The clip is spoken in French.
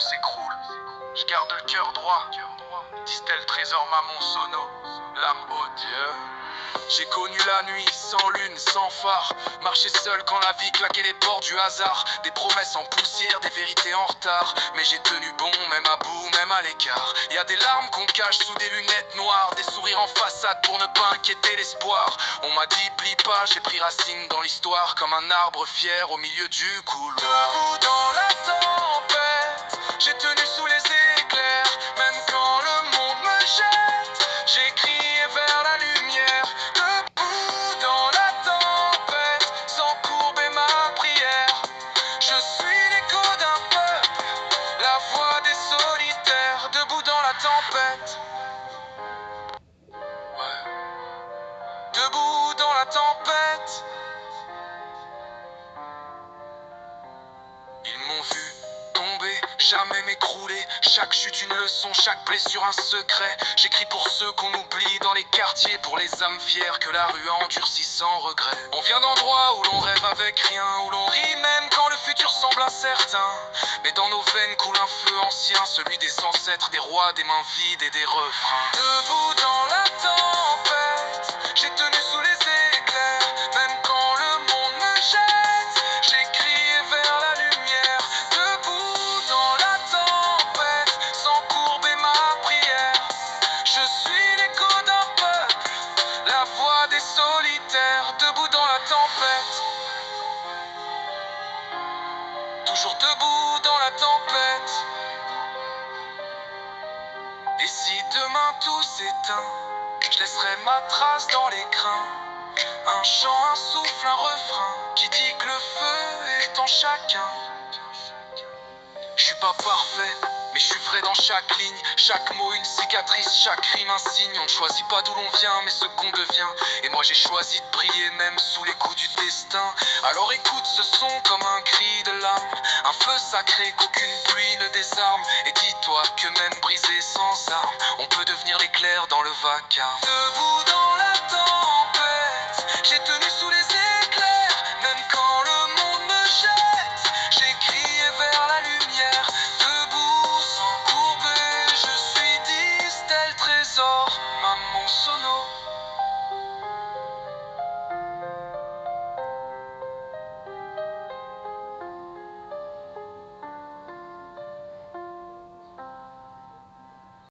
tout s'écroule. Je garde le cœur droit, disent-elles trésor maman sono, l'âme haute. J'ai connu la nuit sans lune, sans phare. Marcher seul quand la vie claquait les portes du hasard. Des promesses en poussière, des vérités en retard. Mais j'ai tenu bon, même à bout, même à l'écart. Y a des larmes qu'on cache sous des lunettes noires, des sourires en façade pour ne pas inquiéter l'espoir. On m'a dit plie pas, j'ai pris racine dans l'histoire, comme un arbre fier au milieu du couloir. Debout dans la tempête, j'ai tenu sous les éclairs. Même quand le monde me jette, j'ai crié vers la lumière. Debout dans la tempête, sans courber ma prière. Je suis l'écho d'un peuple, la voix des solitaires. Debout dans la tempête, ouais. Debout dans la tempête. Ils m'ont vu tomber, jamais m'écrouler. Chaque chute une leçon, chaque blessure un secret. J'écris pour ceux qu'on oublie dans les quartiers, pour les âmes fières que la rue endurcit sans regret. On vient d'endroits où l'on rêve avec rien, où l'on rit même quand le futur semble incertain. Mais dans nos veines coule un feu ancien, celui des ancêtres, des rois, des mains vides et des refrains. Debout dans la tempête, j'ai tenu sous les éclairs. Même quand le monde me jette, j'ai crié vers la lumière. Debout dans la tempête, sans courber ma prière. Je suis l'écho d'un peuple, la voix des solitaires. Debout dans la tempête, toujours debout dans la tempête. Et si demain tout s'éteint, je laisserai ma trace dans les grains. Un chant, un souffle, un refrain qui dit que le feu est en chacun. Je suis pas parfait, mais je suis vrai dans chaque ligne. Chaque mot une cicatrice, chaque rime un signe. On ne choisit pas d'où l'on vient, mais ce qu'on devient. Et moi j'ai choisi de briller même sous les coups du destin. Alors écoute ce son comme un cri de l'âme, un feu sacré qu'aucune pluie ne désarme. Et dis-toi que même brisé sans armes, on peut devenir l'éclair dans le vacarme. Debout dans la tempête, j'ai tenu sous les éclairs. Même quand le monde me jette, j'ai crié vers la lumière. Debout sans courber, je suis disent tel trésor maman sono.